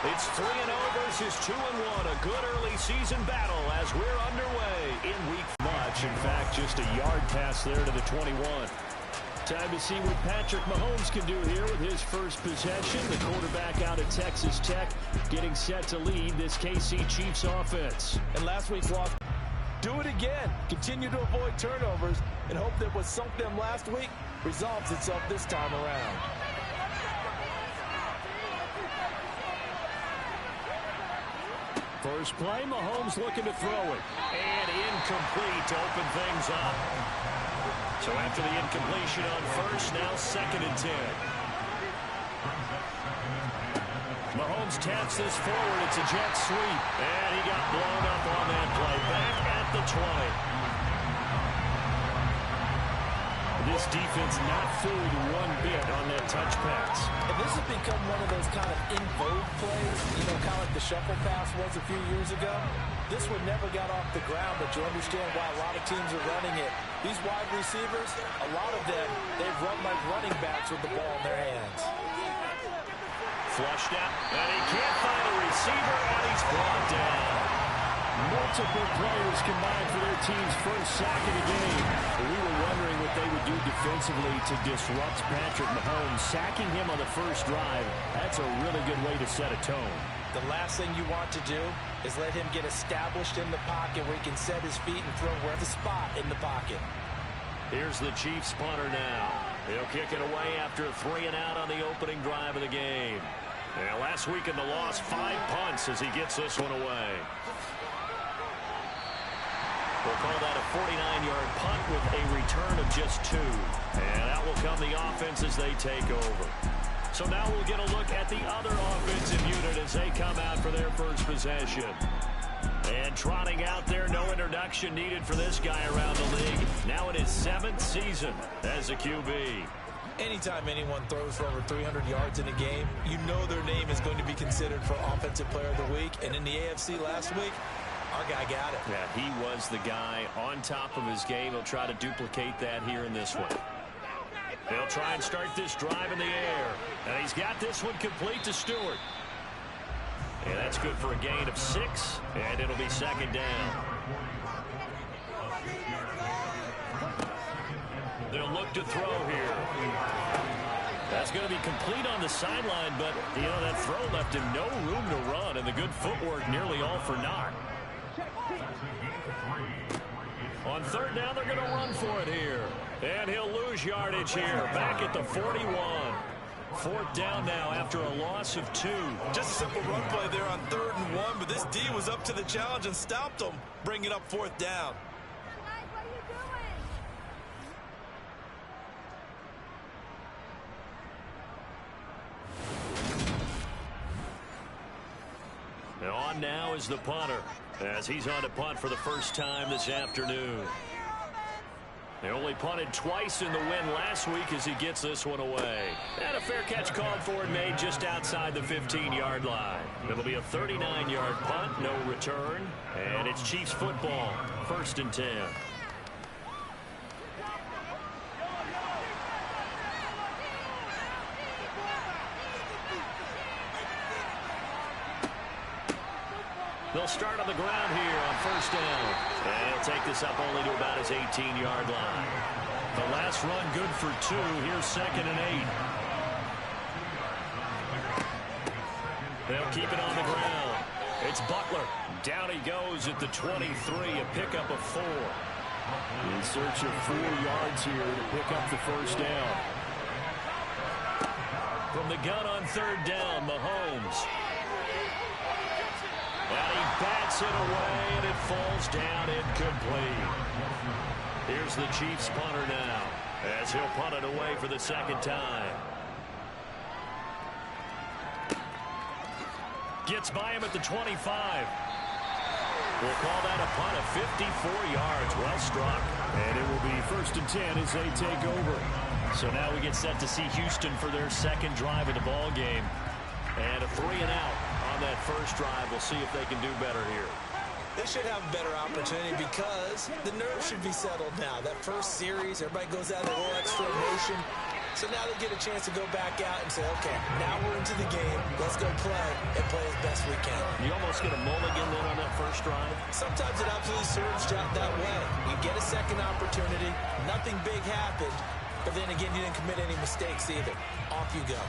It's 3-0 versus 2-1. A good early season battle as we're underway in week much. In fact, just a yard pass there to the 21. Time to see what Patrick Mahomes can do here with his first possession. The quarterback out of Texas Tech getting set to lead this KC Chiefs offense. And last week's loss. Do it again. Continue to avoid turnovers and hope that what sunk them last week resolves itself this time around. First play, Mahomes looking to throw it. And incomplete to open things up. So after the incompletion on first, now 2nd and 10. Mahomes taps this forward. It's a jet sweep. And he got blown up on that play. Back at the 20. This defense not fooled one bit on that touch pass. And this has become one of those kind of in vogue plays, you know, kind of like the shuffle pass was a few years ago. This one never got off the ground, but you understand why a lot of teams are running it. These wide receivers, a lot of them, they've run like running backs with the ball in their hands. Flushed out, and he can't find a receiver, and he's brought down. Multiple players combined for their team's first sack of the game. We were wondering what they would do defensively to disrupt Patrick Mahomes. Sacking him on the first drive, that's a really good way to set a tone. The last thing you want to do is let him get established in the pocket where he can set his feet and throw where the spot in the pocket. Here's the Chiefs punter now. He'll kick it away after a 3-and-out on the opening drive of the game. And last week in the loss, 5 punts as he gets this one away. We'll call that a 49-yard punt with a return of just 2. And out will come the offense as they take over. So now we'll get a look at the other offensive unit as they come out for their first possession. And trotting out there, no introduction needed for this guy around the league. Now in his 7th season as a QB. Anytime anyone throws for over 300 yards in a game, you know their name is going to be considered for Offensive Player of the Week. And in the AFC last week, our guy got it. Yeah, he was the guy on top of his game. He'll try to duplicate that here in this one. He'll try and start this drive in the air. And he's got this one complete to Stewart. And that's good for a gain of 6. And it'll be 2nd down. They'll look to throw here. That's going to be complete on the sideline, but, you know, that throw left him no room to run, and the good footwork nearly all for naught. On 3rd down, they're going to run for it here. And he'll lose yardage here. Back at the 41. 4th down now after a loss of 2. Just a simple run play there on 3rd and 1, but this D was up to the challenge and stopped him, bringing up 4th down. On now is the punter as he's on to punt for the first time this afternoon. They only punted twice in the win last week as he gets this one away. And a fair catch called for and made just outside the 15-yard line. It'll be a 39-yard punt, no return, and it's Chiefs football, 1st and 10. They'll start on the ground here on 1st down. And he'll take this up only to about his 18-yard line. The last run good for 2. Here's 2nd and 8. They'll keep it on the ground. It's Butler. Down he goes at the 23, a pickup of 4. In search of 4 yards here to pick up the 1st down. From the gun on 3rd down, Mahomes. And he bats it away, and it falls down incomplete. Here's the Chiefs punter now, as he'll punt it away for the 2nd time. Gets by him at the 25. We'll call that a punt of 54 yards. Well struck. And it will be 1st and 10 as they take over. So now we get set to see Houston for their 2nd drive of the ball game. And a 3-and-out on that first drive. We'll see if they can do better here. They should have a better opportunity because the nerves should be settled now. That first series, everybody goes out a little extra emotion. So now they get a chance to go back out and say, okay, now we're into the game. Let's go play and play as best we can. You almost get a mulligan then on that first drive. Sometimes it absolutely serves out that way. You get a second opportunity. Nothing big happened. But then again, you didn't commit any mistakes either. Off you go.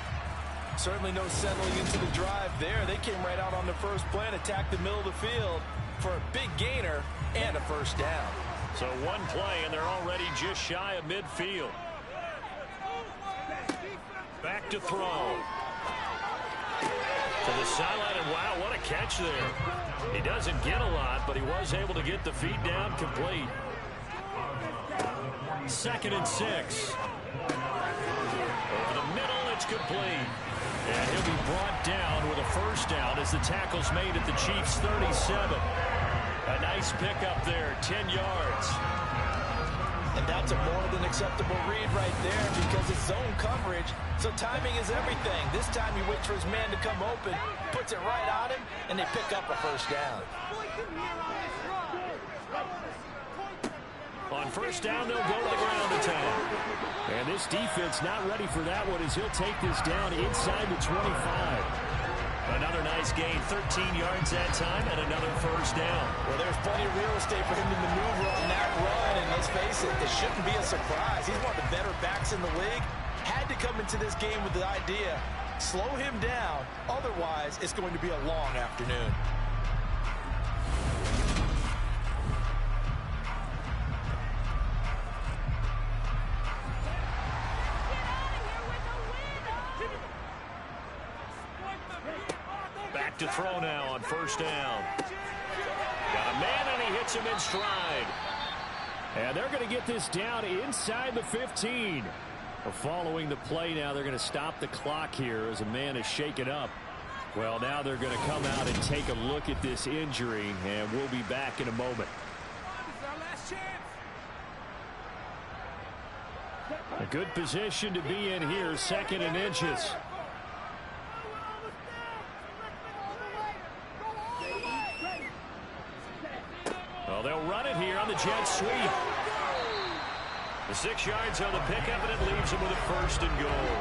Certainly no settling into the drive there. They came right out on the first play and attacked the middle of the field for a big gainer and a first down. So one play, and they're already just shy of midfield. Back to throw. To the sideline, and wow, what a catch there. He doesn't get a lot, but he was able to get the feet down complete. 2nd and 6. Over the middle, it's complete. And he'll be brought down with a first down as the tackle's made at the Chiefs' 37. A nice pickup there, 10 yards. And that's a more than acceptable read right there because it's zone coverage, so timing is everything. This time he waits for his man to come open, puts it right on him, and they pick up a first down. On first down, they'll go to the ground attack. And this defense not ready for that one as he'll take this down inside the 25. Another nice gain, 13 yards that time, and another first down. Well, there's plenty of real estate for him to maneuver on that run, and let's face it, this shouldn't be a surprise. He's one of the better backs in the league. Had to come into this game with the idea, slow him down, otherwise it's going to be a long afternoon. Back to throw now on first down. Got a man, and he hits him in stride. And they're going to get this down inside the 15. Following the play now, they're going to stop the clock here as a man is shaken up. Well, now they're going to come out and take a look at this injury, and we'll be back in a moment. A good position to be in here, 2nd and inches. Well, they'll run it here on the jet sweep. The 6 yards on the pickup, and it leaves them with a first and goal.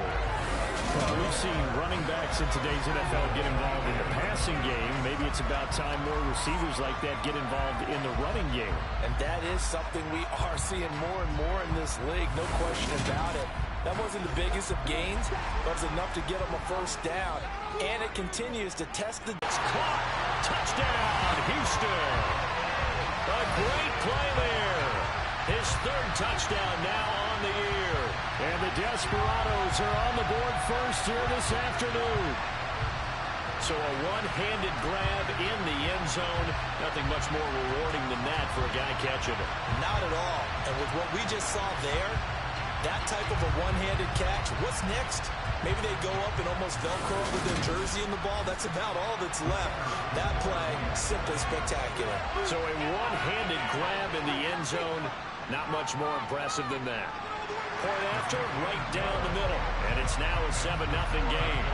Well, we've seen running backs in today's NFL get involved in the passing game. Maybe it's about time more receivers like that get involved in the running game. And that is something we are seeing more and more in this league, no question about it. That wasn't the biggest of gains, but it's enough to get them a first down. And it continues to test the... Caught. Touchdown, Houston. A great play there. His 3rd touchdown now on the year. And the Desperados are on the board first here this afternoon. So a one-handed grab in the end zone. Nothing much more rewarding than that for a guy catching it. Not at all. And with what we just saw there, that type of a one-handed catch, what's next? Maybe they go up and almost Velcro with their jersey in the ball. That's about all that's left. That play, simply spectacular. So a one-handed grab in the end zone. Not much more impressive than that. Point after, right down the middle. And it's now a 7-0 game.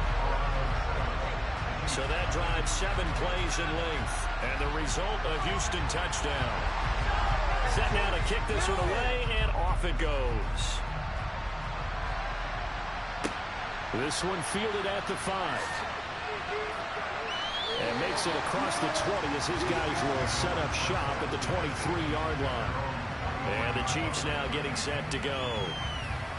So that drives 7 plays in length. And the result, a Houston touchdown. Set now to kick this one away, and off it goes. This one fielded at the 5. And makes it across the 20 as his guys will set up shop at the 23-yard line. And the Chiefs now getting set to go.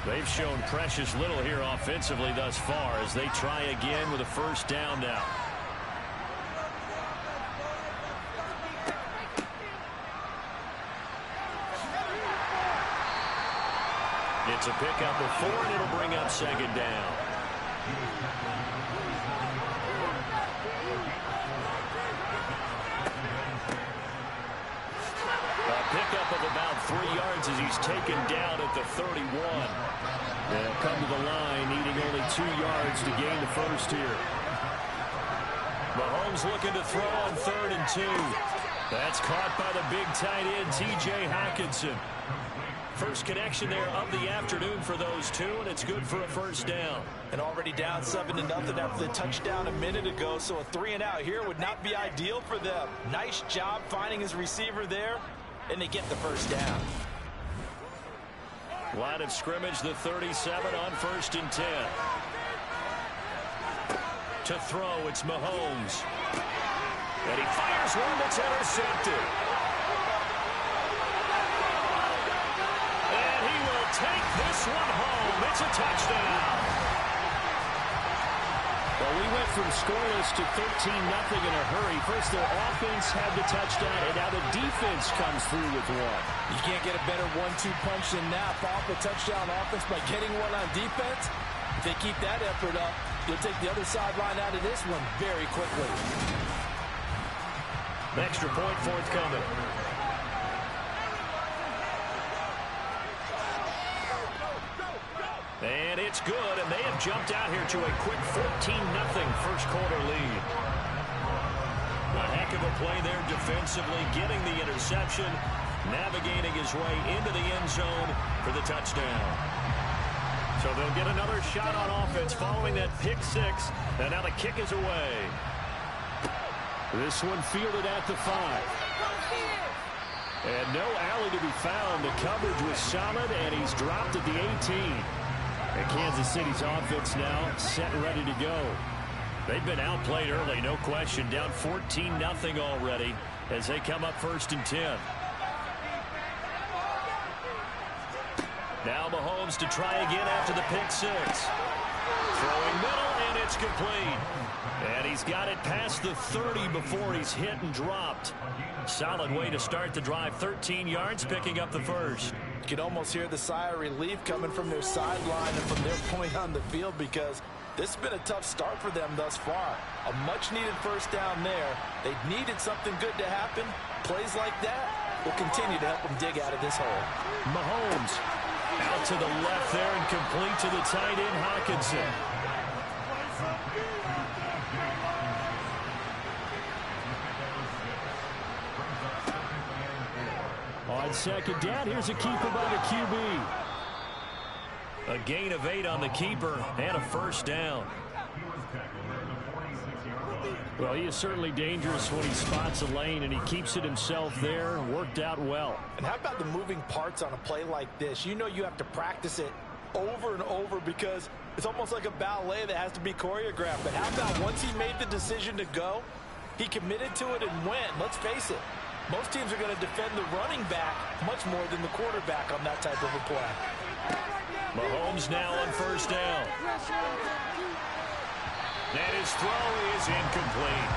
They've shown precious little here offensively thus far as they try again with a first down now. It's a pickup of 4, and it'll bring up 2nd down. Pickup of about 3 yards as he's taken down at the 31. They'll come to the line, needing only 2 yards to gain the first here. Mahomes looking to throw on 3rd and 2. That's caught by the big tight end, T.J. Hockenson. First connection there of the afternoon for those two, and it's good for a first down. And already down 7-0 after the touchdown a minute ago, so a 3-and-out here would not be ideal for them. Nice job finding his receiver there, and they get the first down. Line of scrimmage, the 37 on 1st and 10. To throw, it's Mahomes. And he fires one that's intercepted. And he will take this one home. It's a touchdown. Well, we went from scoreless to 13-0 in a hurry. First, their offense had the touchdown, and now the defense comes through with one. You can't get a better 1-2 punch than that. Off a touchdown offense by getting one on defense. If they keep that effort up, you'll take the other sideline out of this one very quickly. Extra point forthcoming. And it's good, and they have jumped out here to a quick 14-0 first quarter lead. A heck of a play there defensively, getting the interception, navigating his way into the end zone for the touchdown. So they'll get another shot on offense following that pick six, and now the kick is away. This one fielded at the 5. And no alley to be found. The coverage was solid, and he's dropped at the 18. And Kansas City's offense now set and ready to go. They've been outplayed early, no question. Down 14-0 already as they come up 1st and 10. Now Mahomes to try again after the pick six. Throwing middle, and it's complete. And he's got it past the 30 before he's hit and dropped. Solid way to start the drive. 13 yards, picking up the first. You can almost hear the sigh of relief coming from their sideline and from their point on the field, because this has been a tough start for them thus far. A much-needed first down there. They needed something good to happen. Plays like that will continue to help them dig out of this hole. Mahomes out to the left there and complete to the tight end, Hockenson. On second down, here's a keeper by the QB. A gain of 8 on the keeper and a first down. Well, he is certainly dangerous when he spots a lane, and he keeps it himself there. Worked out well. And how about the moving parts on a play like this? You know you have to practice it over and over because it's almost like a ballet that has to be choreographed. But how about once he made the decision to go, he committed to it and went. Let's face it. Most teams are going to defend the running back much more than the quarterback on that type of a play. Mahomes now on first down. And his throw is incomplete.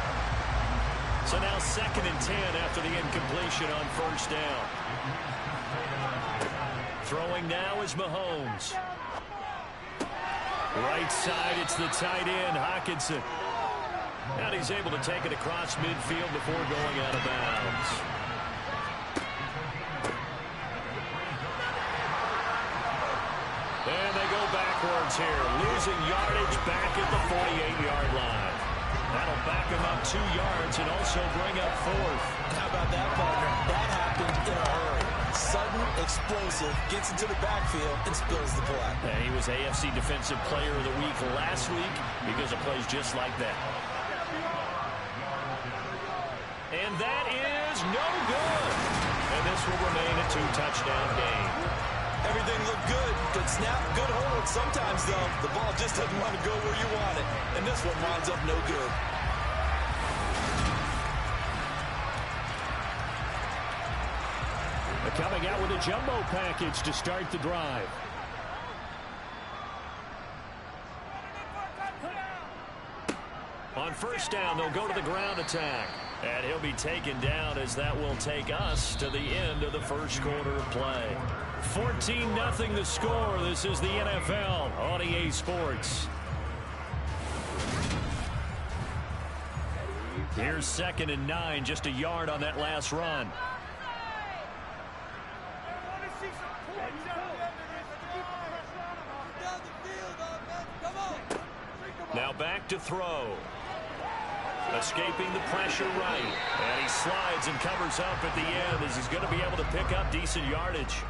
So now 2nd and 10 after the incompletion on first down. Throwing now is Mahomes. Right side, it's the tight end, Hockenson. And he's able to take it across midfield before going out of bounds. And they go backwards here, losing yardage back at the 48-yard line. That'll back him up 2 yards and also bring up 4th. How about that, partner? That happened in a hurry. Sudden, explosive, gets into the backfield and spills the play. And he was AFC Defensive Player of the Week last week because of plays just like that. And that is no good. And this will remain a 2-touchdown game. Everything looked good. Good snap, good hold. Sometimes, though, the ball just doesn't want to go where you want it. And this one winds up no good. Coming out with a jumbo package to start the drive. On first down, they'll go to the ground attack. And he'll be taken down as that will take us to the end of the first quarter of play. 14-0 the score. This is the NFL on EA Sports. Here's 2nd and 9, just a yard on that last run. Now back to throw. Escaping the pressure right. And he slides and covers up at the end as he's going to be able to pick up decent yardage.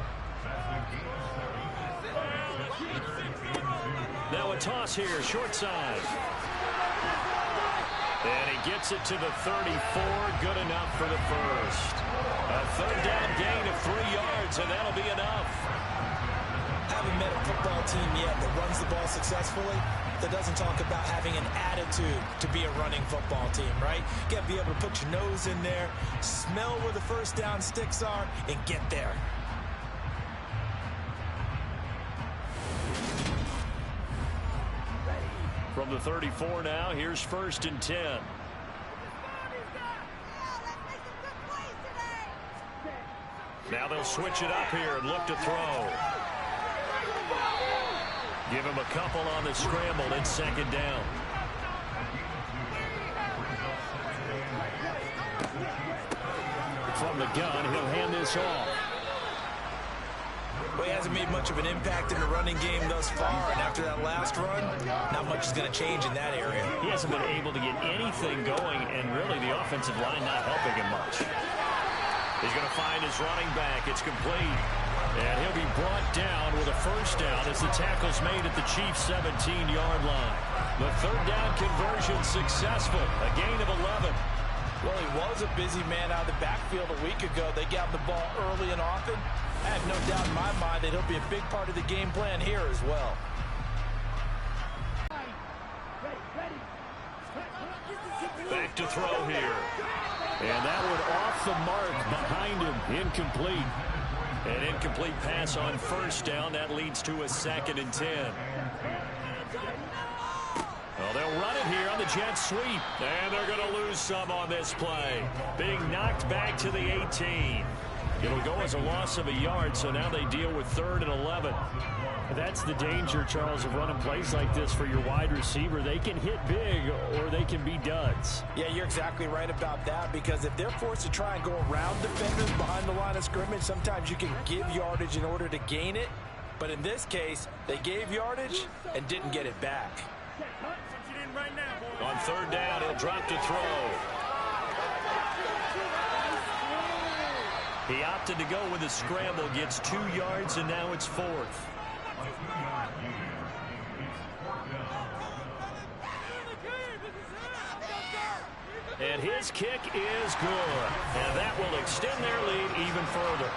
Now a toss here, short side. And he gets it to the 34, good enough for the first. A 3rd down gain of 3 yards, and that'll be enough. football team yet that runs the ball successfully that doesn't talk about having an attitude to be a running football team, right? You got to be able to put your nose in there, smell where the first down sticks are, and get there. From the 34 now, here's 1st and 10. Now they'll switch it up here and look to throw. Give him a couple on the scramble. It's 2nd down. From the gun, he'll hand this off. Well, he hasn't made much of an impact in the running game thus far, and after that last run, not much is going to change in that area. He hasn't been able to get anything going, and really the offensive line not helping him much. He's going to find his running back. It's complete. And he'll be brought down with a 1st down as the tackle's made at the Chiefs' 17-yard line. The 3rd down conversion successful. A gain of 11. Well, he was a busy man out of the backfield a week ago. They got the ball early and often. I have no doubt in my mind that he'll be a big part of the game plan here as well. Back to throw here. And that one off the mark behind him. Incomplete. An incomplete pass on 1st down. That leads to a 2nd and 10. Well, they'll run it here on the jet sweep. And they're going to lose some on this play. Being knocked back to the 18. It'll go as a loss of a yard, so now they deal with 3rd and 11. That's the danger, Charles, of running plays like this for your wide receiver. They can hit big or they can be duds. Yeah, you're exactly right about that, because if they're forced to try and go around defenders behind the line of scrimmage, sometimes you can give yardage in order to gain it. But in this case, they gave yardage and didn't get it back. On 3rd down, he'll drop to throw. He opted to go with a scramble, gets 2 yards, and now it's 4th. And his kick is good. And that will extend their lead even further.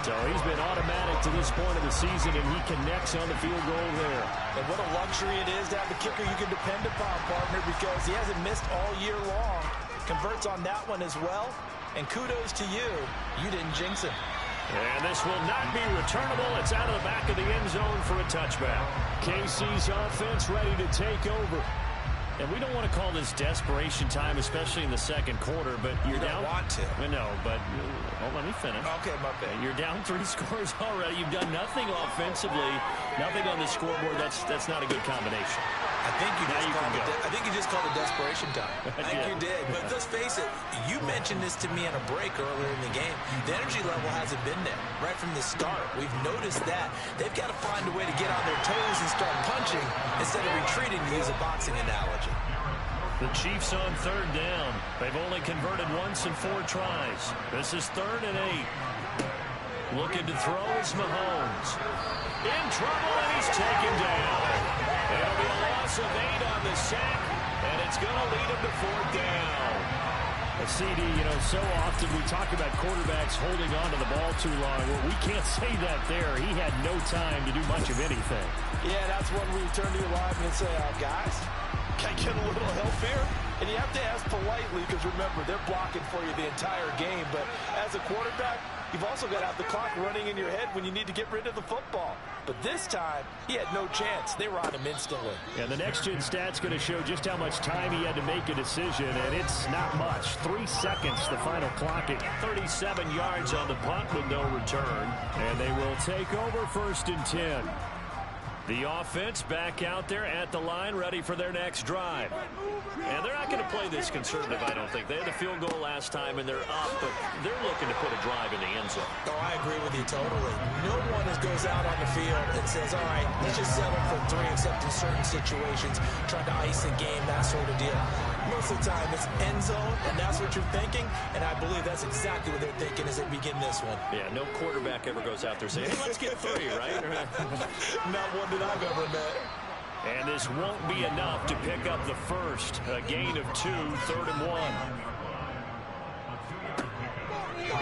So he's been automatic to this point of the season, and he connects on the field goal there. And what a luxury it is to have a kicker you can depend upon, partner, because he hasn't missed all year long. Converts on that one as well. And kudos to you. You didn't jinx him. And this will not be returnable. It's out of the back of the end zone for a touchback. KC's offense ready to take over. And we don't want to call this desperation time, especially in the 2nd quarter, but you're down. You don't want to. No, but let me finish. Okay, my bad. You're down 3 scores already. You've done nothing offensively, nothing on the scoreboard. That's not a good combination. I think you just called it desperation time. I think you did. But let's face it, you mentioned this to me on a break earlier in the game. The energy level hasn't been there right from the start. We've noticed that. They've got to find a way to get on their toes and start punching instead of retreating, to use a boxing analogy. The Chiefs on 3rd down. They've only converted once in 4 tries. This is 3rd and 8. Looking to throw is Mahomes. In trouble, and he's taken down. It'll be a loss of 8 on the sack, and it's going to lead him to 4th down. CD, so often we talk about quarterbacks holding on to the ball too long. Well, we can't say that there. He had no time to do much of anything. Yeah, that's when we turn to your lineman and say, guys, can I get a little help here? And you have to ask politely, because remember, they're blocking for you the entire game. But as a quarterback, you've also got to have the clock running in your head when you need to get rid of the football. But this time, he had no chance. They were on him instantly. And the next-gen stat's going to show just how much time he had to make a decision, and it's not much. 3 seconds, the final clock at 37 yards on the punt with no return. And they will take over 1st and 10. The offense back out there at the line, ready for their next drive. And they're not going to play this conservative, I don't think. They had a field goal last time, and they're up, but they're looking to put a drive in the end zone. Oh, I agree with you totally. No one goes out on the field and says, all right, let's just settle for 3, except in certain situations, trying to ice a game, that sort of deal. Most of the time, it's end zone, and that's what you're thinking, and I believe that's exactly what they're thinking as they begin this one. Yeah, no quarterback ever goes out there saying, hey, let's get 3, right? Not one that I've ever met. And this won't be enough to pick up the first. A gain of 2, 3rd and 1.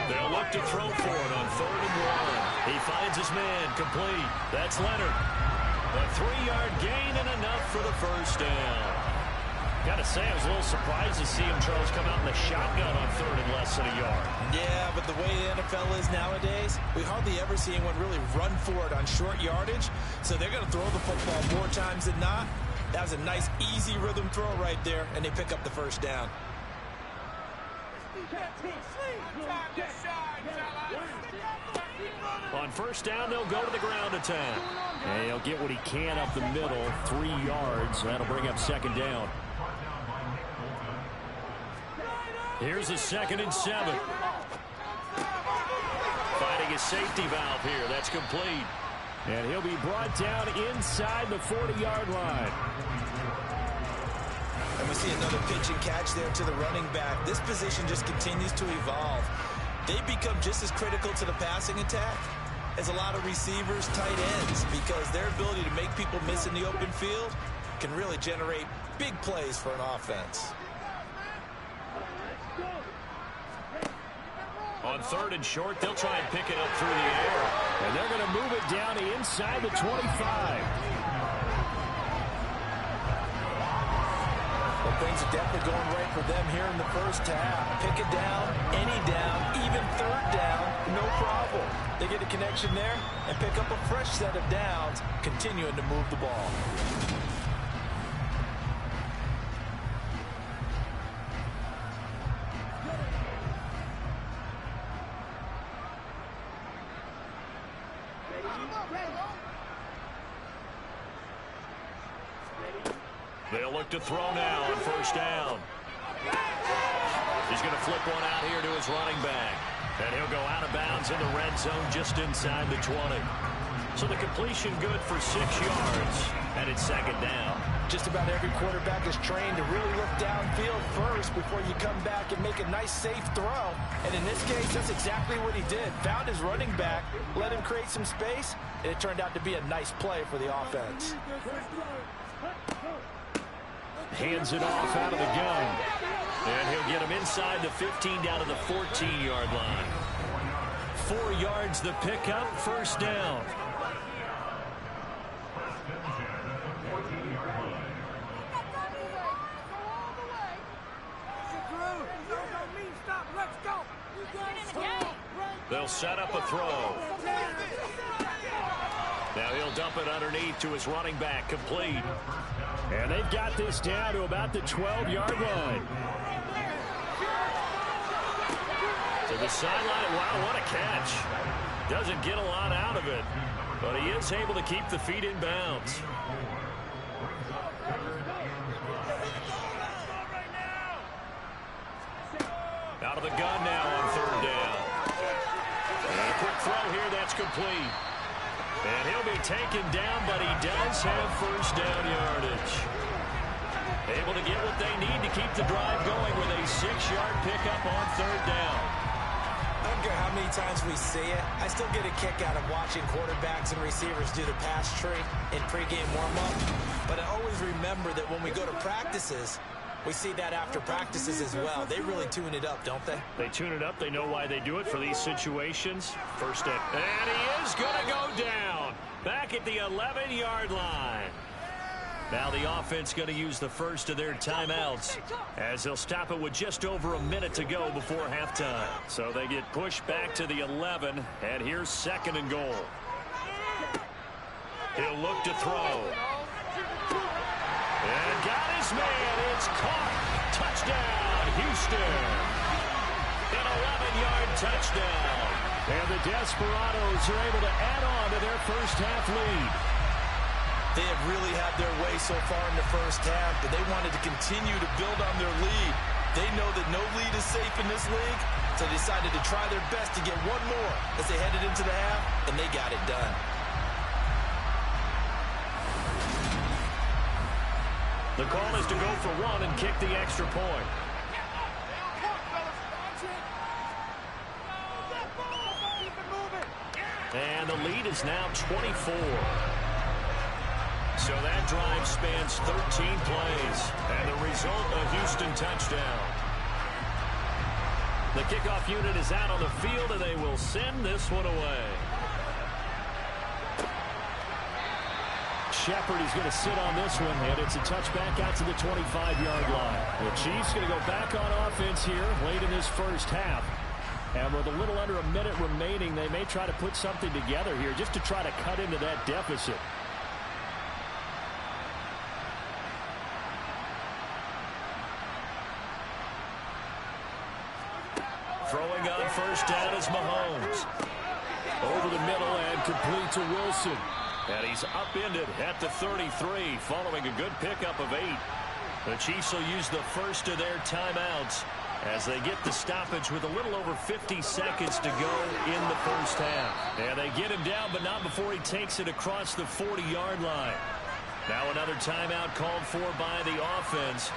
They'll look to throw for it on 3rd and 1. He finds his man, complete. That's Leonard. A 3-yard gain and enough for the first down. Got to say, I was a little surprised to see him, Charles, come out in the shotgun on 3rd and less than a yard. Yeah, but the way the NFL is nowadays, we hardly ever see anyone really run for it on short yardage. So they're going to throw the football more times than not. That was a nice, easy rhythm throw right there, and they pick up the first down. On first down, they'll go to the ground attack. And he'll get what he can up the middle, 3 yards. That'll bring up 2nd down. Here's a 2nd and 7. Finding a safety valve here. That's complete. And he'll be brought down inside the 40-yard line. And we see another pitch and catch there to the running back. This position just continues to evolve. They become just as critical to the passing attack as a lot of receivers, tight ends, because their ability to make people miss in the open field can really generate big plays for an offense. On 3rd and short, they'll try and pick it up through the air. And they're going to move it down inside the 25. Well, things are definitely going right for them here in the first half. Pick it down, any down, even 3rd down, no problem. They get a connection there and pick up a fresh set of downs, continuing to move the ball. They'll look to throw now on first down. He's going to flip one out here to his running back. And he'll go out of bounds in the red zone just inside the 20. So the completion good for 6 yards. And it's 2nd down. Just about every quarterback is trained to really look downfield first before you come back and make a nice, safe throw. And in this case, that's exactly what he did. Found his running back, let him create some space, and it turned out to be a nice play for the offense. Hands it off out of the gun. And he'll get him inside the 15 down to the 14-yard line. 4 yards the pickup, first down. They'll set up a throw. Now he'll dump it underneath to his running back, complete. And they've got this down to about the 12-yard line. To the sideline. Wow, what a catch. Doesn't get a lot out of it, but he is able to keep the feet in bounds. Out of the gun now on 3rd down. And a quick throw here, that's complete. And he'll be taken down, but he does have first down yardage. Able to get what they need to keep the drive going with a 6-yard pickup on 3rd down. I don't care how many times we see it. I still get a kick out of watching quarterbacks and receivers do the pass tree in pregame warm-up. But I always remember that when we go to practices, we see that after practices as well. They really tune it up, don't they? They tune it up. They know why they do it for these situations. First down. And he is going to go down. Back at the 11-yard line. Now the offense going to use the first of their timeouts as they'll stop it with just over a minute to go before halftime. So they get pushed back to the 11, and here's 2nd and goal. He'll look to throw. And got his man. It's caught. Touchdown, Houston. An 11-yard touchdown. And the Desperados are able to add on to their first half lead. They have really had their way so far in the first half, but they wanted to continue to build on their lead. They know that no lead is safe in this league, so they decided to try their best to get one more as they headed into the half, and they got it done. The call is to go for 1 and kick the extra point. And the lead is now 24. So that drive spans 13 plays, and the result, a Houston touchdown. The kickoff unit is out on the field, and they will send this one away. Shepard is going to sit on this one, and it's a touchback out to the 25-yard line. The Chiefs going to go back on offense here late in this first half. And with a little under a minute remaining, they may try to put something together here just to try to cut into that deficit. Throwing on first down is Mahomes. Over the middle and complete to Wilson. And he's upended at the 33 following a good pickup of 8. The Chiefs will use the first of their timeouts as they get the stoppage with a little over 50 seconds to go in the first half. And they get him down, but not before he takes it across the 40-yard line. Now another timeout called for by the offense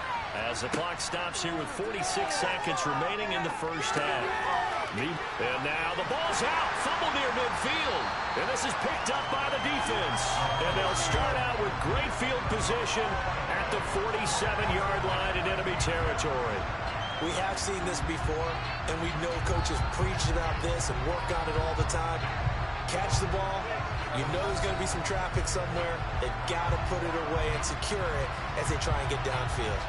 as the clock stops here with 46 seconds remaining in the first half. And now the ball's out. Fumble near midfield. And this is picked up by the defense. And they'll start out with great field position at the 47-yard line in enemy territory. We have seen this before, and we know coaches preach about this and work on it all the time. Catch the ball. You know there's going to be some traffic somewhere. They've got to put it away and secure it as they try and get downfield.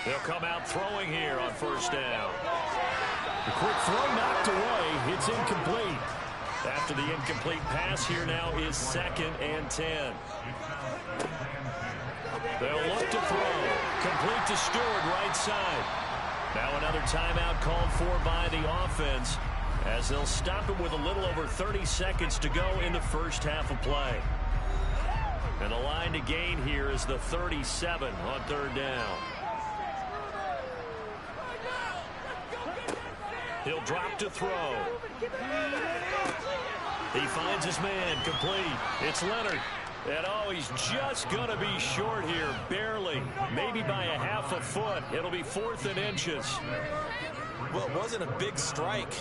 They'll come out throwing here on first down. The quick throw knocked away. It's incomplete. After the incomplete pass, here now is 2nd and 10. They'll look to throw. Complete to Stewart, right side. Now another timeout called for by the offense as they'll stop him with a little over 30 seconds to go in the first half of play. And the line to gain here is the 37 on third down. He'll drop to throw. He finds his man, complete. It's Leonard. And oh, he's just going to be short here, barely. Maybe by a half a foot. It'll be 4th and inches. Well, it wasn't a big strike,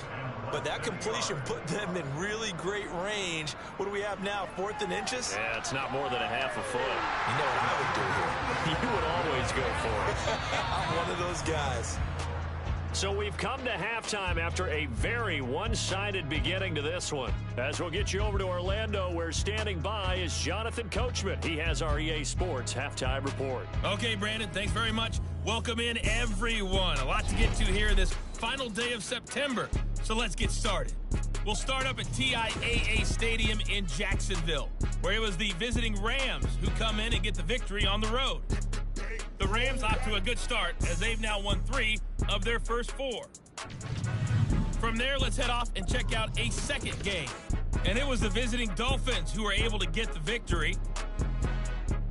but that completion put them in really great range. What do we have now, 4th and inches? Yeah, it's not more than a half a foot. You know what I would do here? You would always go for it. I'm one of those guys. So we've come to halftime after a very one-sided beginning to this one. As we'll get you over to Orlando, where standing by is Jonathan Coachman. He has our EA Sports halftime report. Okay, Brandon, thanks very much. Welcome in, everyone. A lot to get to here this final day of September. So let's get started. We'll start up at TIAA Stadium in Jacksonville, where it was the visiting Rams who come in and get the victory on the road. The Rams off to a good start as they've now won 3 of their first 4. From there, let's head off and check out a second game. And it was the visiting Dolphins who were able to get the victory.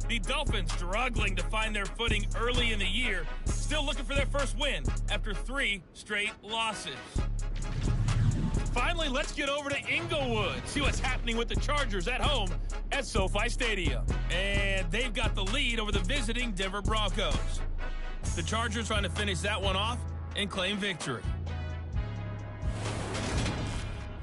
The Dolphins struggling to find their footing early in the year, still looking for their first win after 3 straight losses. Finally, let's get over to Inglewood, see what's happening with the Chargers at home at SoFi Stadium. And they've got the lead over the visiting Denver Broncos. The Chargers trying to finish that one off and claim victory.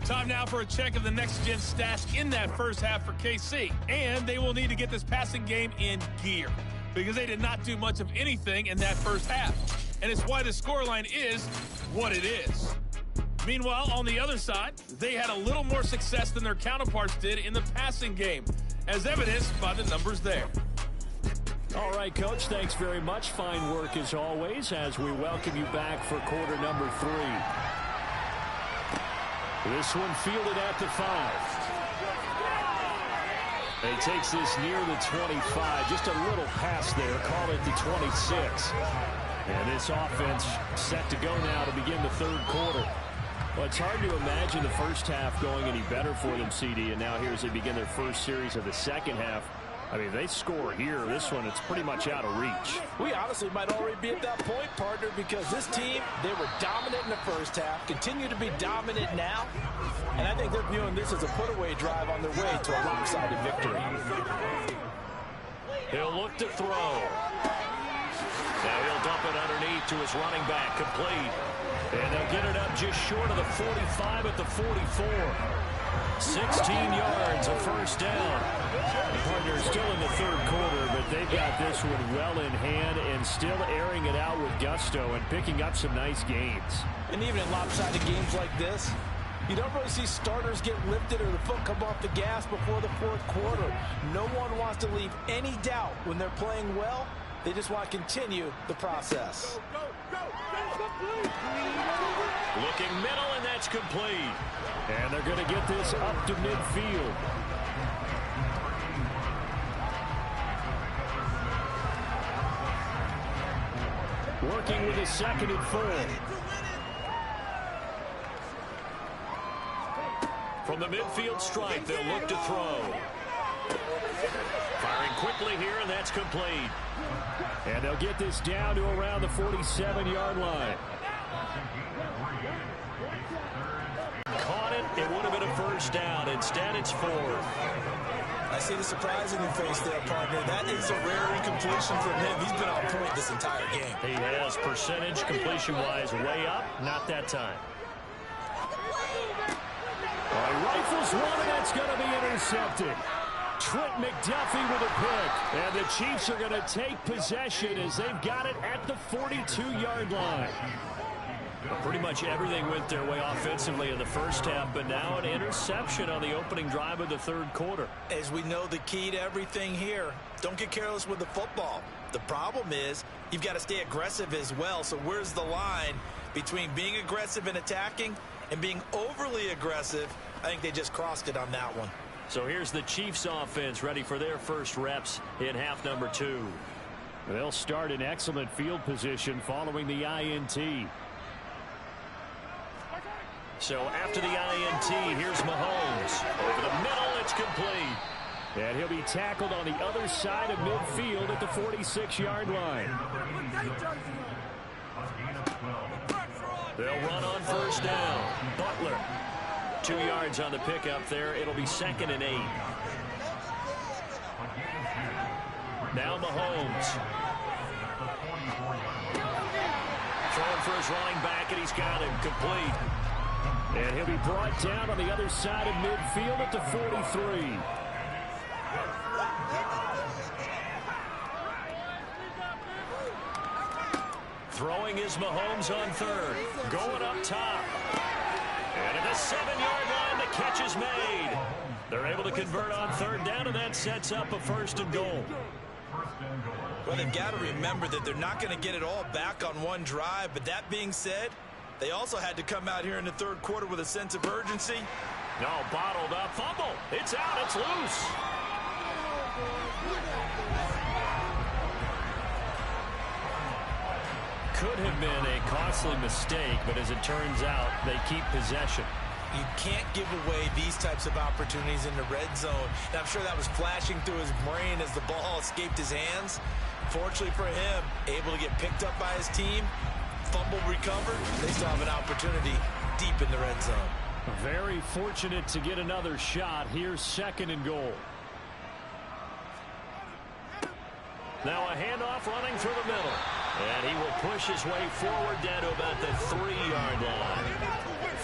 Time now for a check of the next-gen stats in that first half for KC. And they will need to get this passing game in gear because they did not do much of anything in that first half. And it's why the scoreline is what it is. Meanwhile, on the other side, they had a little more success than their counterparts did in the passing game, as evidenced by the numbers there. All right, Coach, thanks very much. Fine work as always as we welcome you back for quarter number 3. This one fielded at the 5. He takes this near the 25, just a little pass there, call it the 26. And this offense set to go now to begin the third quarter. Well, it's hard to imagine the first half going any better for them, CD, and now here as they begin their first series of the second half. I mean, they score here. This one, it's pretty much out of reach. We honestly might already be at that point, partner, because this team, they were dominant in the first half, continue to be dominant now, and I think they're viewing this as a put-away drive on their way to a lopsided victory. He'll look to throw. Now he'll dump it underneath to his running back, complete. And they'll get it up just short of the 45 at the 44. 16 yards, a first down. The partner's still in the third quarter, but they've got this one well in hand and still airing it out with gusto and picking up some nice gains. And even in lopsided games like this, you don't really see starters get lifted or the foot come off the gas before the fourth quarter. No one wants to leave any doubt when they're playing well. They just want to continue the process. Looking middle, and that's complete. And they're going to get this up to midfield. Working with a 2nd and 4. From the midfield stripe, they'll look to throw. Firing quickly here, and that's complete. And they'll get this down to around the 47-yard line. Caught it. It would have been a first down. Instead, it's 4. I see the surprise in your face there, partner. That is a rare incompletion from him. He's been on point this entire game. He has percentage completion-wise way up. Not that time. He rifles one, and that's going to be intercepted. Trent McDuffie with a pick. And the Chiefs are going to take possession as they've got it at the 42-yard line. Pretty much everything went their way offensively in the first half, but now an interception on the opening drive of the third quarter. As we know, the key to everything here, don't get careless with the football. The problem is you've got to stay aggressive as well. So where's the line between being aggressive and attacking and being overly aggressive? I think they just crossed it on that one. So here's the Chiefs offense ready for their first reps in half number 2. They'll start in excellent field position following the INT. So after the INT, here's Mahomes. Over the middle, it's complete. And he'll be tackled on the other side of midfield at the 46-yard line. They'll run on first down. Butler. 2 yards on the pickup there. It'll be 2nd and 8. Now Mahomes. Throwing for his running back, and he's got him complete. And he'll be brought down on the other side of midfield at the 43. Throwing is Mahomes on third. Going up top. And at the 7-yard line, the catch is made. They're able to convert on third down, and that sets up a 1st and goal. Well, they've got to remember that they're not going to get it all back on one drive. But that being said, they also had to come out here in the third quarter with a sense of urgency. No, bottled up. Fumble. It's out. It's loose. Could have been a costly mistake, but as it turns out, they keep possession. You can't give away these types of opportunities in the red zone. And I'm sure that was flashing through his brain as the ball escaped his hands. Fortunately for him, able to get picked up by his team, fumble recovered. They still have an opportunity deep in the red zone. Very fortunate to get another shot. Here's 2nd and goal. Now a handoff running through the middle. And he will push his way forward down to about the 3-yard line.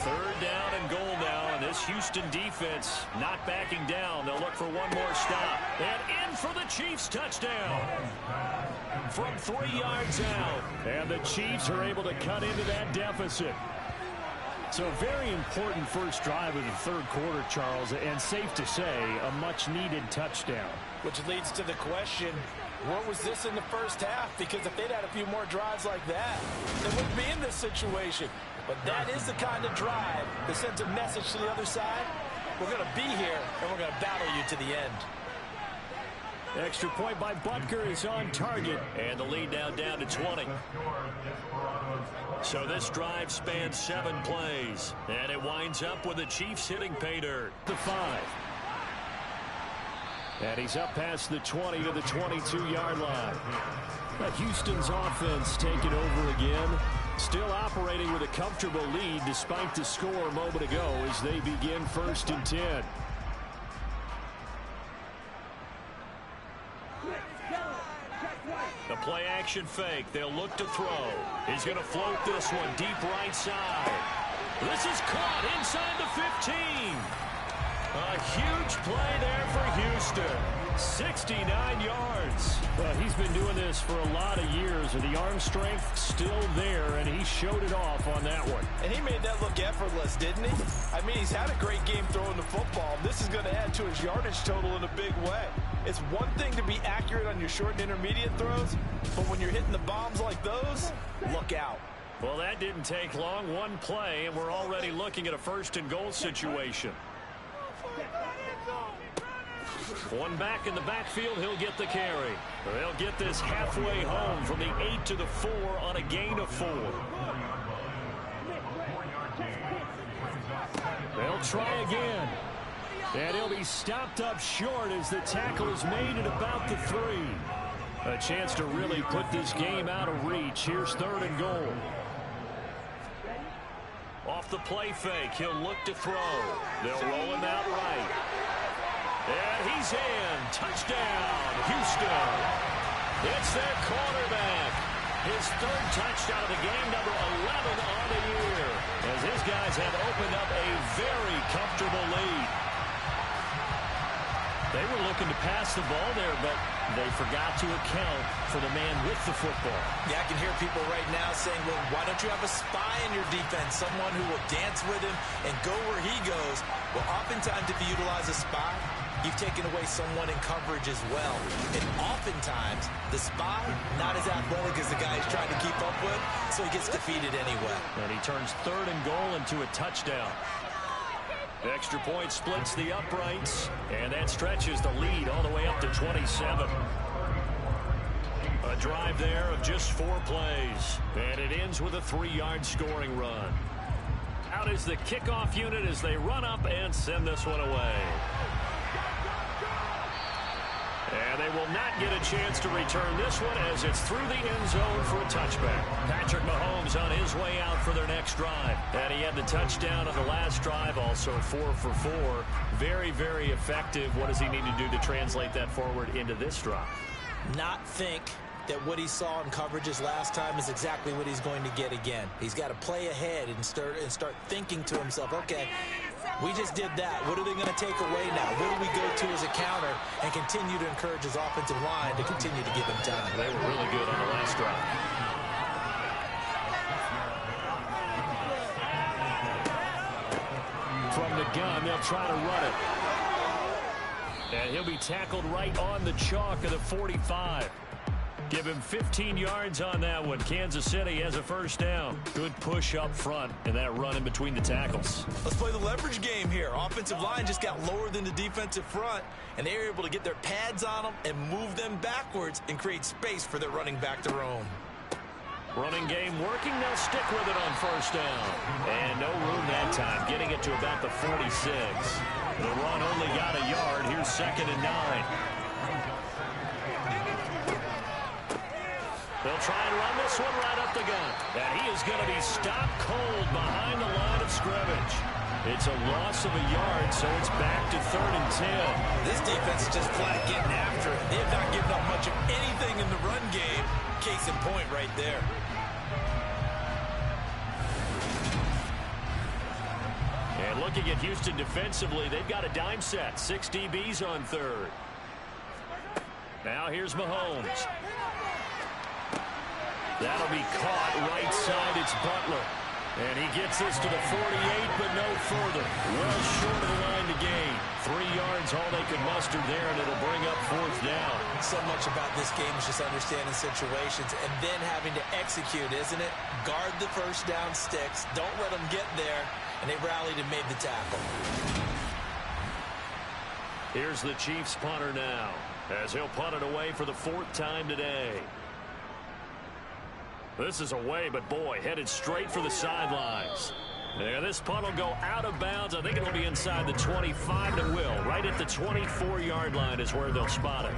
3rd down and goal now, and this Houston defense not backing down. They'll look for one more stop. And in for the Chiefs touchdown. From 3 yards out. And the Chiefs are able to cut into that deficit. So a very important first drive of the third quarter, Charles, and safe to say, a much-needed touchdown. Which leads to the question, what was this in the first half? Because if they'd had a few more drives like that, they wouldn't be in this situation. But that is the kind of drive that sends a message to the other side. We're going to be here, and we're going to battle you to the end. Extra point by Butker is on target. And the lead now down to 20. So this drive spans 7 plays. And it winds up with the Chiefs hitting pay dirt. The 5. And he's up past the 20 to the 22-yard line. Houston's offense taking over again. Still operating with a comfortable lead despite the score a moment ago as they begin 1st and 10. The play action fake. They'll look to throw. He's going to float this one deep right side. This is caught inside the 15. A huge play there for Houston. 69 yards. Well, he's been doing this for a lot of years, and the arm strength still there, and he showed it off on that one. And he made that look effortless, didn't he? I mean, he's had a great game throwing the football. This is going to add to his yardage total in a big way. It's one thing to be accurate on your short and intermediate throws, but when you're hitting the bombs like those, look out. Well, that didn't take long. One play, and we're already looking at a first-and-goal situation. One back in the backfield, he'll get the carry. They'll get this halfway home from the 8 to the 4 on a gain of 4. They'll try again. And he'll be stopped up short as the tackle is made at about the 3. A chance to really put this game out of reach. Here's 3rd and goal. Off the play fake, he'll look to throw. They'll roll him out right. And he's in. Touchdown, Houston. It's their quarterback. His 3rd touchdown of the game, number 11 on the year, as his guys have opened up a very comfortable lead. They were looking to pass the ball there, but they forgot to account for the man with the football. Yeah, I can hear people right now saying, well, why don't you have a spy in your defense, someone who will dance with him and go where he goes? Well, oftentimes if you utilize a spy, you've taken away someone in coverage as well. And oftentimes, the spy, not as athletic as the guy he's trying to keep up with, so he gets defeated anyway. And he turns 3rd and goal into a touchdown. Extra point splits the uprights, and that stretches the lead all the way up to 27. A drive there of just 4 plays, and it ends with a 3-yard scoring run. Out is the kickoff unit as they run up and send this one away. And they will not get a chance to return this one as it's through the end zone for a touchback. Patrick Mahomes on his way out for their next drive. And he had the touchdown on the last drive, also 4 for 4. Very, very effective. What does he need to do to translate that forward into this drive? Not think that what he saw in coverages last time is exactly what he's going to get again. He's got to play ahead and start thinking to himself, okay, we just did that. What are they going to take away now? What do we go to as a counter and continue to encourage his offensive line to continue to give him time? They were really good on the last drive. From the gun, they'll try to run it. And he'll be tackled right on the chalk of the 45. Give him 15 yards on that one. Kansas City has a first down. Good push up front and that run in between the tackles. Let's play the leverage game here. Offensive line just got lower than the defensive front, and they were able to get their pads on them and move them backwards and create space for their running back to roam. Running game working. They'll stick with it on first down. And no room that time, getting it to about the 46. The run only got a yard. Here's 2nd and 9. They'll try and run this one right up the gut. And he is going to be stopped cold behind the line of scrimmage. It's a loss of a yard, so it's back to 3rd and 10. This defense is just flat getting after it. They have not given up much of anything in the run game. Case in point right there. And looking at Houston defensively, they've got a dime set. 6 DBs on 3rd. Now here's Mahomes. That'll be caught right side. It's Butler. And he gets this to the 48, but no further. Well short of the line to gain. 3 yards, all they could muster there, and it'll bring up 4th down. So much about this game is just understanding situations and then having to execute, isn't it? Guard the first down sticks. Don't let them get there. And they rallied and made the tackle. Here's the Chiefs punter now, as he'll punt it away for the 4th time today. This is away, but boy, headed straight for the sidelines. Yeah, this punt will go out of bounds. I think it'll be inside the 25, and it will. Right at the 24-yard line is where they'll spot it.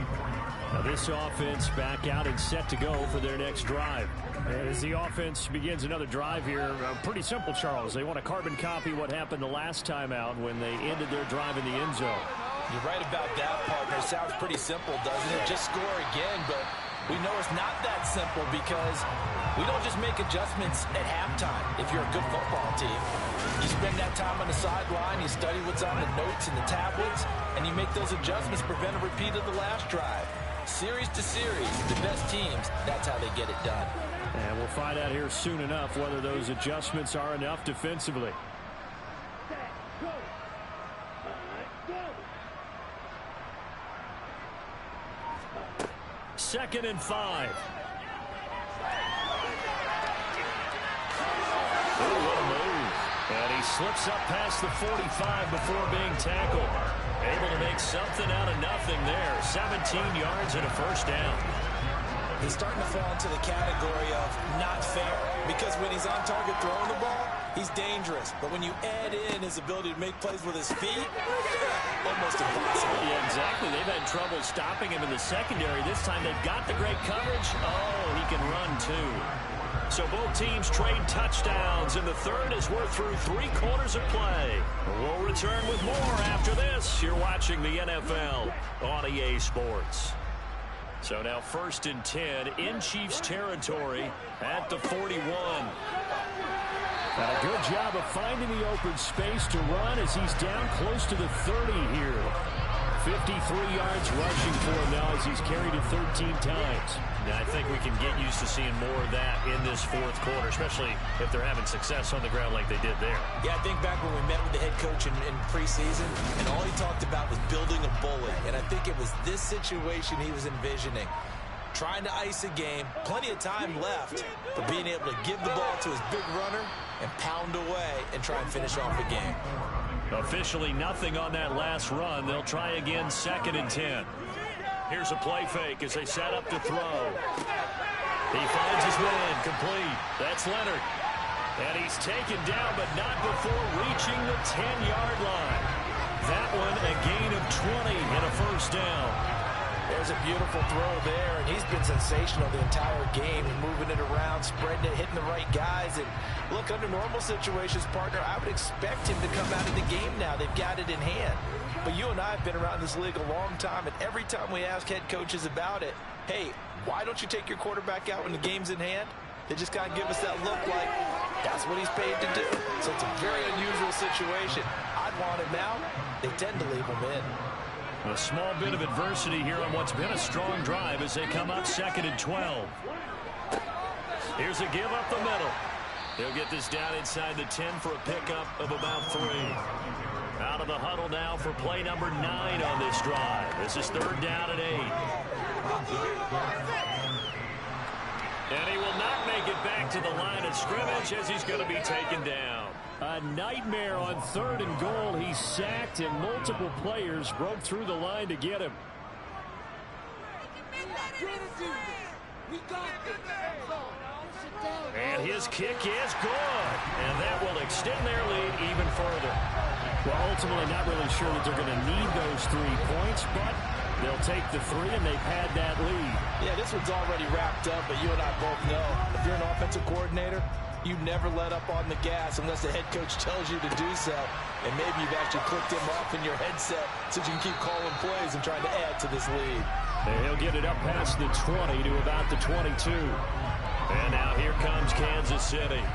Now this offense back out and set to go for their next drive. And as the offense begins another drive here, pretty simple, Charles. They want to carbon copy what happened the last time out when they ended their drive in the end zone. You're right about that, partner. Sounds pretty simple, doesn't it? Just score again, but We know it's not that simple because we don't just make adjustments at halftime if you're a good football team. You spend that time on the sideline, you study what's on the notes and the tablets, and you make those adjustments, prevent a repeat of the last drive. Series to series, the best teams, that's how they get it done. And we'll find out here soon enough whether those adjustments are enough defensively. Second and 5. Oh, what a move. And he slips up past the 45 before being tackled. Able to make something out of nothing there. 17 yards and a first down. He's starting to fall into the category of not fair, because when he's on target throwing the ball, he's dangerous. But when you add in his ability to make plays with his feet, almost impossible. Yeah, exactly. They've had trouble stopping him in the secondary. This time they've got the great coverage. Oh, he can run too. So both teams trade touchdowns, and the third as we're through 3 quarters of play. We'll return with more after this. You're watching the NFL on EA Sports. So now 1st and 10 in Chiefs territory at the 41. A good job of finding the open space to run as he's down close to the 30 here. 53 yards rushing for him now as he's carried it 13 times. Now, I think we can get used to seeing more of that in this 4th quarter, especially if they're having success on the ground like they did there. Yeah, I think back when we met with the head coach in preseason, and all he talked about was building a bully. And I think it was this situation he was envisioning. Trying to ice a game, plenty of time left, but being able to give the ball to his big runner and pound away and try and finish off a game. Officially nothing on that last run. They'll try again 2nd and 10. Here's a play fake as they set up to throw. He finds his man complete. That's Leonard. And he's taken down, but not before reaching the 10-yard line. That one a gain of 20 and a first down. There's a beautiful throw there, and he's been sensational the entire game, and moving it around, spreading it, hitting the right guys. And look, under normal situations, partner, I would expect him to come out of the game now. They've got it in hand. But you and I have been around this league a long time, and every time we ask head coaches about it, hey, why don't you take your quarterback out when the game's in hand? They just kind of give us that look like that's what he's paid to do. So it's a very unusual situation. I'd want him out. They tend to leave him in. A small bit of adversity here on what's been a strong drive as they come up 2nd and 12. Here's a give up the middle. They'll get this down inside the 10 for a pickup of about 3. Out of the huddle now for play number 9 on this drive. This is 3rd down and 8. And he will not make it back to the line of scrimmage as he's going to be taken down. A nightmare on 3rd and goal. He's sacked, and multiple players broke through the line to get him. And his kick is good. And that will extend their lead even further. Well, ultimately, not really sure that they're going to need those 3 points, but they'll take the 3, and they've had that lead. Yeah, this one's already wrapped up, but you and I both know if you're an offensive coordinator, you never let up on the gas unless the head coach tells you to do so. And maybe you've actually clicked him off in your headset so you can keep calling plays and trying to add to this lead. And he'll get it up past the 20 to about the 22. And now here comes Kansas City.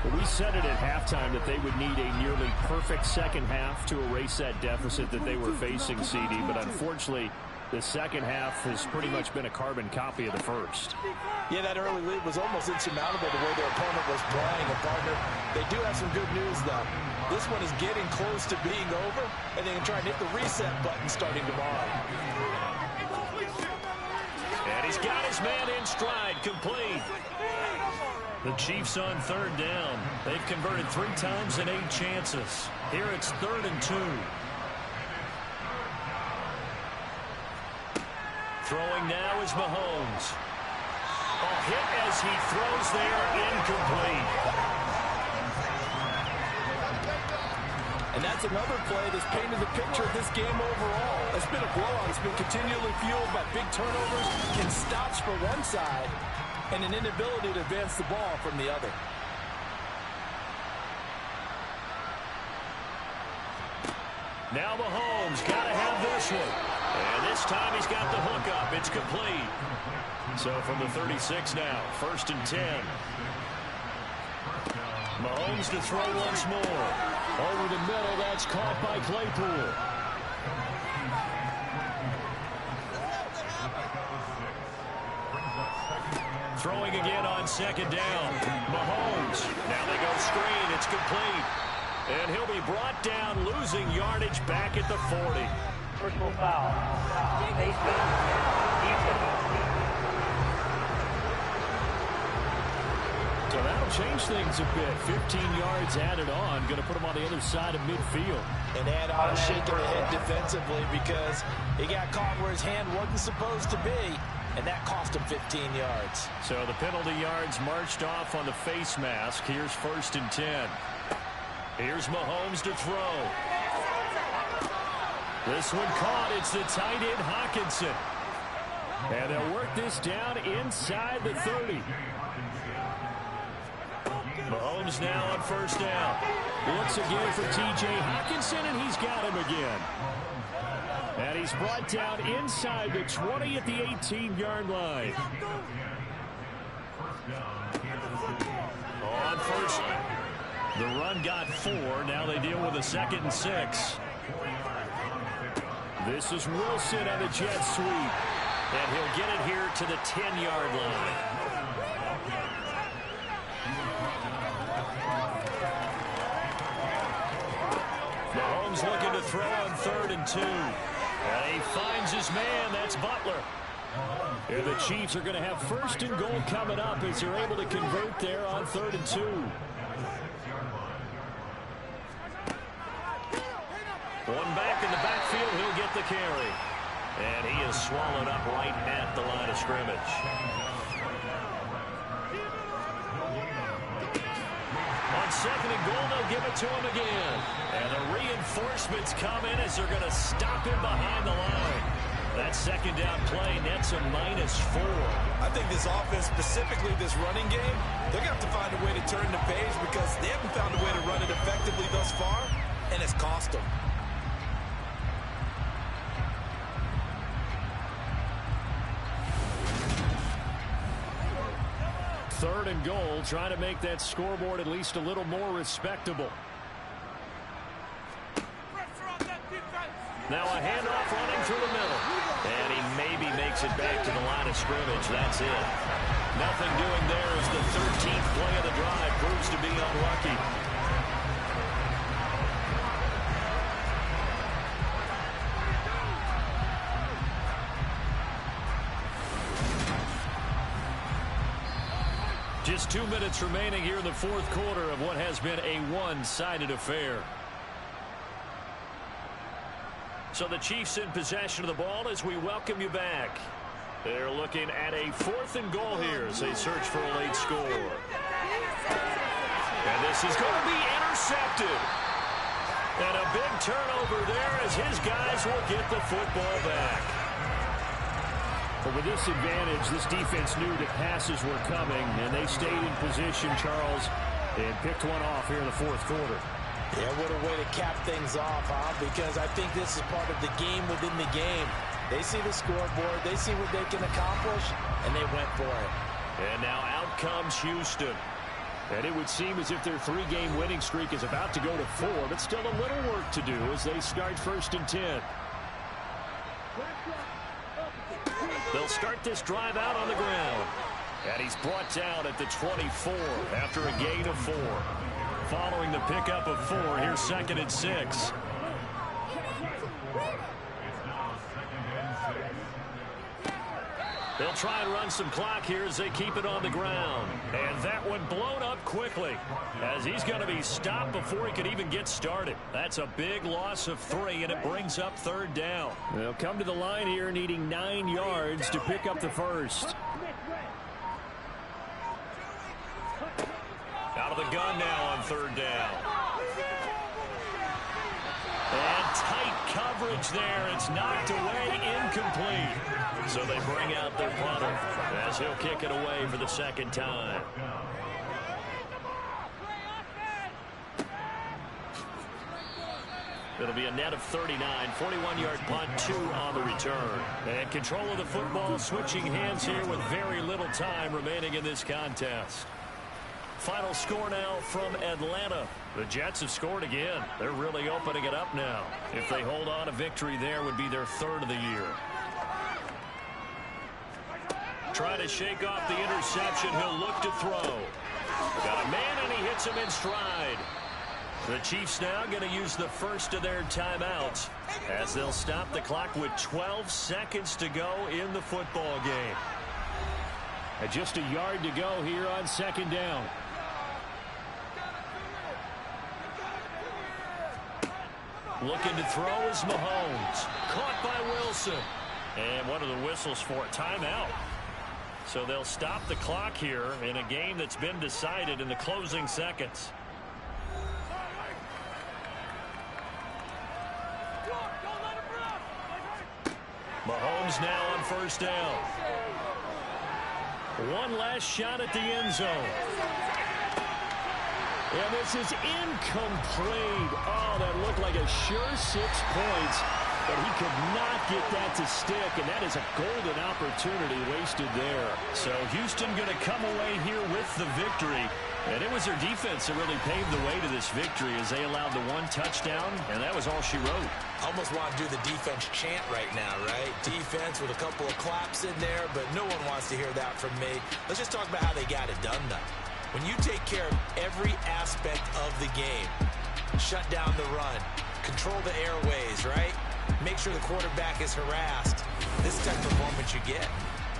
Well, we said it at halftime that they would need a nearly perfect second half to erase that deficit that they were facing, CD. But unfortunately, the second half has pretty much been a carbon copy of the first. Yeah, that early lead was almost insurmountable the way their opponent was playing. And, partner, they do have some good news, though. This one is getting close to being over, and they can try and hit the reset button starting tomorrow. And he's got his man in stride, complete. The Chiefs on 3rd down. They've converted 3 times in 8 chances. Here it's 3rd and 2. Throwing now is Mahomes. A hit as he throws there, incomplete. And that's another play that's painted the picture of this game overall. It's been a blowout. It's been continually fueled by big turnovers and stops for one side and an inability to advance the ball from the other. Now Mahomes got to have this one. And this time he's got the hook up. It's complete. So from the 36 now, 1st and 10. Mahomes to throw once more. Over the middle, that's caught by Claypool. Throwing again on 2nd down. Mahomes. Now they go screen. It's complete. And he'll be brought down, losing yardage back at the 40. Personal foul. So that'll change things a bit. 15 yards added on. Going to put him on the other side of midfield. And add on a shake of the head defensively because he got caught where his hand wasn't supposed to be. And that cost him 15 yards. So the penalty yards marched off on the face mask. Here's 1st and 10. Here's Mahomes to throw. This one caught. It's the tight end Hawkinson. And they'll work this down inside the 30. Mahomes now on 1st down. Looks again for T.J. Hawkinson, and he's got him again. And he's brought down inside the 20 at the 18-yard line. On 1st. The run got 4. Now they deal with a 2nd and 6. This is Wilson on the jet sweep. And he'll get it here to the 10-yard line. Mahomes looking to throw on 3rd and 2. And he finds his man. That's Butler. And the Chiefs are going to have 1st and goal coming up as they're able to convert there on 3rd and 2. One back in the backfield. He'll get the carry. And he is swallowed up right at the line of scrimmage. On 2nd and goal, they'll give it to him again. And the reinforcements come in as they're going to stop him behind the line. That 2nd down play nets a -4. I think this offense, specifically this running game, they're going to have to find a way to turn the page because they haven't found a way to run it effectively thus far, and it's cost them. 3rd and goal, trying to make that scoreboard at least a little more respectable. Now a handoff running through the middle. And he maybe makes it back to the line of scrimmage. That's it. Nothing doing there as the 13th play of the drive proves to be unlucky. Just 2 minutes remaining here in the 4th quarter of what has been a one-sided affair. So the Chiefs in possession of the ball as we welcome you back. They're looking at a 4th and goal here as they search for a late score. And this is going to be intercepted. And a big turnover there as his guys will get the football back. But with this advantage, this defense knew that passes were coming, and they stayed in position, Charles, and picked one off here in the 4th quarter. Yeah, what a way to cap things off, huh? Because I think this is part of the game within the game. They see the scoreboard, they see what they can accomplish, and they went for it. And now out comes Houston. And it would seem as if their 3-game winning streak is about to go to 4, but still a little work to do as they start 1st and 10. They'll start this drive out on the ground. And he's brought down at the 24 after a gain of 4. Following the pickup of 4, here's 2nd and 6. They'll try and run some clock here as they keep it on the ground. And that one blown up quickly as he's going to be stopped before he could even get started. That's a big loss of 3, and it brings up 3rd down. They'll come to the line here needing 9 yards to pick up the first. Out of the gun now on 3rd down. And tight coverage there. It's knocked away, incomplete. So they bring out their punter as he'll kick it away for the 2nd time. It'll be a net of 39, 41-yard punt, 2 on the return. And control of the football, switching hands here with very little time remaining in this contest. Final score now from Atlanta. The Jets have scored again. They're really opening it up now. If they hold on, a victory there would be their 3rd of the year. Trying to shake off the interception. He'll look to throw. Got a man, and he hits him in stride. The Chiefs now going to use the first of their timeouts as they'll stop the clock with 12 seconds to go in the football game. And just a yard to go here on 2nd down. Looking to throw is Mahomes. Caught by Wilson. And what are the whistles for? Timeout. So they'll stop the clock here in a game that's been decided in the closing seconds. Mahomes now on 1st down. One last shot at the end zone. And this is incomplete. Oh, that looked like a sure 6 points, but he could not get that to stick, and that is a golden opportunity wasted there. So Houston going to come away here with the victory. And it was their defense that really paved the way to this victory as they allowed the 1 touchdown, and that was all she wrote. Almost want to do the defense chant right now, right? Defense with a couple of claps in there, but no one wants to hear that from me. Let's just talk about how they got it done, though. When you take care of every aspect of the game, shut down the run, control the airways, right? Make sure the quarterback is harassed. This type of performance you get.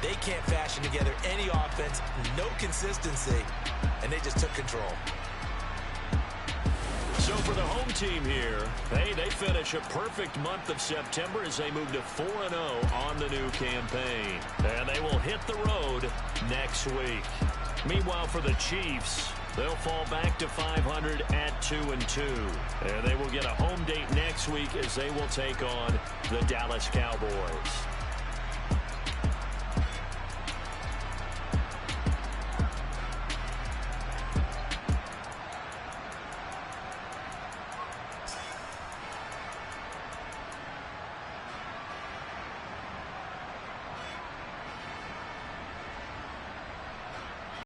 They can't fashion together any offense, no consistency, and they just took control. So for the home team here, hey, they finish a perfect month of September as they move to 4-0 on the new campaign. And they will hit the road next week. Meanwhile, for the Chiefs, they'll fall back to 500 at 2-2. And they will get a home date next week as they will take on the Dallas Cowboys.